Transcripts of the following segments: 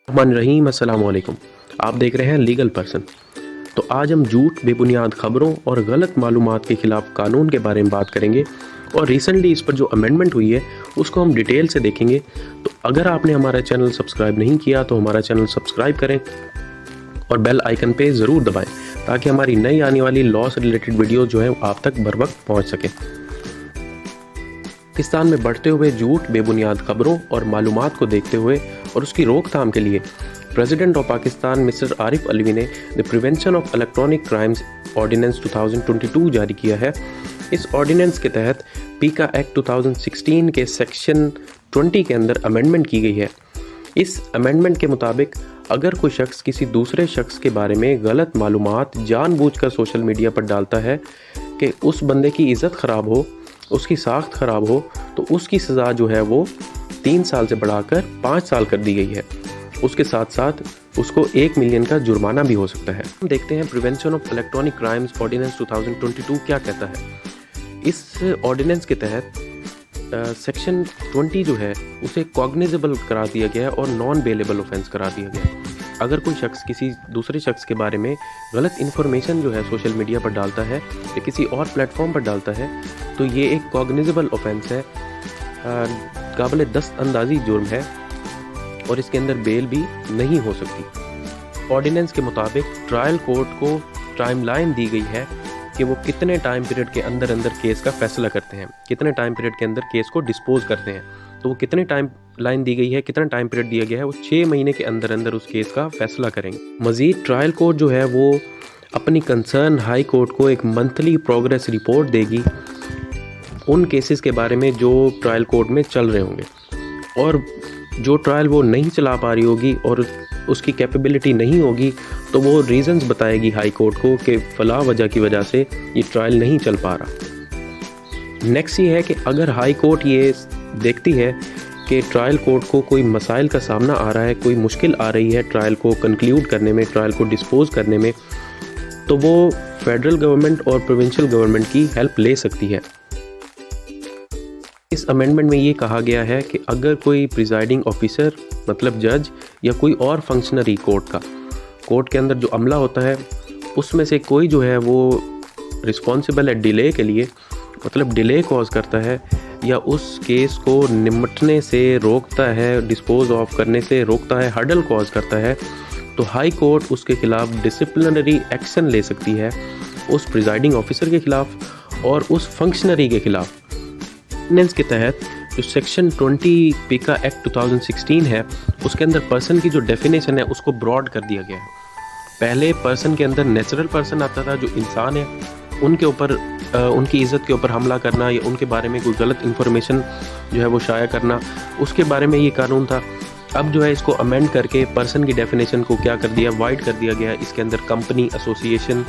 रहीम अस्सलाम वालेकुम। आप देख रहे हैं लीगल पर्सन। तो आज हम झूठ, बेबुनियाद खबरों और गलत मालूमात के खिलाफ कानून के बारे में बात करेंगे और रिसेंटली इस पर जो अमेंडमेंट हुई है उसको हम डिटेल से देखेंगे। तो अगर आपने हमारा चैनल सब्सक्राइब नहीं किया तो हमारा चैनल सब्सक्राइब करें और बेल आइकन पे ज़रूर दबाएं ताकि हमारी नई आने वाली लॉ से रिलेटेड वीडियो जो है आप तक बर वक्त पहुँच सके। पाकिस्तान में बढ़ते हुए झूठ, बेबुनियाद खबरों और मालूमात को देखते हुए और उसकी रोकथाम के लिए president of Pakistan mister Arif Alvi ने the prevention of electronic crimes ordinance 2022 जारी किया है। इस ऑर्डिनेंस के तहत पीका एक्ट 2016 के सेक्शन 20 के अंदर अमेंडमेंट की गई है। इस अमेंडमेंट के मुताबिक अगर कोई शख्स किसी दूसरे शख्स के बारे में गलत मालूमात जानबूझकर सोशल मीडिया पर डालता है कि उस बंदे की इज़्ज़त ख़राब हो, उसकी साख्त ख़राब हो, तो उसकी सज़ा जो है वो 3 साल से बढ़ाकर 5 साल कर दी गई है। उसके साथ साथ उसको 1 मिलियन का जुर्माना भी हो सकता है। हम देखते हैं prevention of electronic crimes ordinance 2022 क्या कहता है। इस ऑर्डिनेंस के तहत सेक्शन 20 जो है उसे कॉग्निजेबल करार दिया गया है और नॉन बेलेबल ऑफेंस करार दिया गया है। अगर कोई शख्स किसी दूसरे शख्स के बारे में गलत इन्फॉर्मेशन जो है सोशल मीडिया पर डालता है या किसी और प्लेटफॉर्म पर डालता है तो ये एक कॉग्निजेबल ऑफेंस है, काबिल दस्तअंदाजी जुर्म है और इसके अंदर बेल भी नहीं हो सकती। ऑर्डिनेंस के मुताबिक ट्रायल कोर्ट को टाइमलाइन दी गई है कि वो कितने टाइम पीरियड के अंदर केस का फैसला करते हैं, कितने टाइम पीरियड के अंदर केस को डिस्पोज करते हैं। तो वो कितने टाइम लाइन दी गई है, कितना टाइम पीरियड दिया गया है, वो 6 महीने के अंदर उस केस का फैसला करेंगे। मज़ीद ट्रायल कोर्ट जो है वो अपनी कंसर्न हाई कोर्ट को एक मंथली प्रोग्रेस रिपोर्ट देगी उन केसेस के बारे में जो ट्रायल कोर्ट में चल रहे होंगे, और जो ट्रायल वो नहीं चला पा रही होगी और उसकी कैपेबिलिटी नहीं होगी तो वो रीज़न्स बताएगी हाई कोर्ट को कि फ़ला वजह की वजह से ये ट्रायल नहीं चल पा रहा। नेक्स्ट ये है कि अगर हाई कोर्ट ये देखती है कि ट्रायल कोर्ट को कोई मसाइल का सामना आ रहा है, कोई मुश्किल आ रही है ट्रायल को कंक्लूड करने में, ट्रायल को डिस्पोज करने में, तो वो फेडरल गवर्नमेंट और प्रोविंशियल गवर्नमेंट की हेल्प ले सकती है। इस अमेंडमेंट में ये कहा गया है कि अगर कोई प्रिजाइडिंग ऑफिसर मतलब जज या कोई और फंक्शनरी कोर्ट के अंदर जो अमला होता है उसमें से कोई जो है वो रिस्पॉन्सिबल है डिले के लिए, मतलब डिले कॉज करता है या उस केस को निपटने से रोकता है, डिस्पोज ऑफ करने से रोकता है, हर्डल कॉज करता है, तो हाई कोर्ट उसके खिलाफ डिसिप्लिनरी एक्शन ले सकती है उस प्रिजाइडिंग ऑफिसर के खिलाफ और उस फंक्शनरी के खिलाफ। ऑर्डिनेंस के तहत जो सेक्शन 20 पीका एक्ट 2016 है उसके अंदर पर्सन की जो डेफिनेशन है उसको ब्रॉड कर दिया गया है। पहले पर्सन के अंदर नेचुरल पर्सन आता था, जो इंसान है, उनके ऊपर उनकी इज़्ज़त के ऊपर हमला करना या उनके बारे में कोई गलत इन्फॉर्मेशन जो है वो शाया करना, उसके बारे में ये कानून था। अब जो है इसको अमेंड करके पर्सन की डेफिनेशन को क्या कर दिया, वाइड कर दिया गया। इसके अंदर कंपनी, एसोसिएशन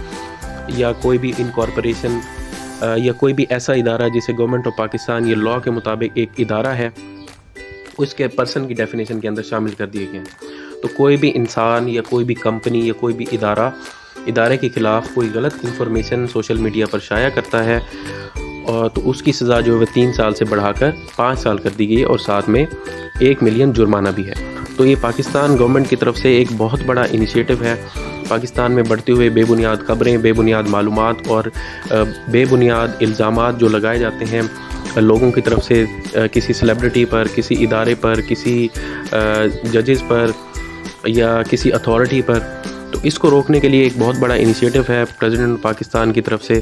या कोई भी इनकॉर्पोरेशन या कोई भी ऐसा इदारा जिसे गवर्नमेंट ऑफ पाकिस्तान ये लॉ के मुताबिक एक इदारा है, उसके पर्सन की डेफिनेशन के अंदर शामिल कर दिए गए हैं। तो कोई भी इंसान या कोई भी कंपनी या कोई भी इदारे के ख़िलाफ़ कोई गलत इन्फॉर्मेशन सोशल मीडिया पर शाया करता है और तो उसकी सज़ा जो है 3 साल से बढ़ाकर 5 साल कर दी गई और साथ में 1 मिलियन जुर्माना भी है। तो ये पाकिस्तान गवर्नमेंट की तरफ से एक बहुत बड़ा इनिशिएटिव है। पाकिस्तान में बढ़ते हुए बेबुनियाद खबरें, बेबुनियाद मालूमात और बेबुनियाद इल्ज़ामात जो लगाए जाते हैं लोगों की तरफ से किसी सेलिब्रिटी पर, किसी इदारे पर, किसी जजेस पर या किसी अथॉरिटी पर, तो इसको रोकने के लिए एक बहुत बड़ा इनिशिएटिव है प्रेसिडेंट पाकिस्तान की तरफ से।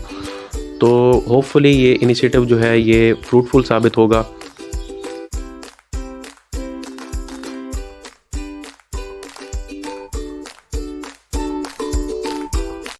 तो होपफुली ये इनिशिएटिव जो है ये फ्रूटफुल साबित होगा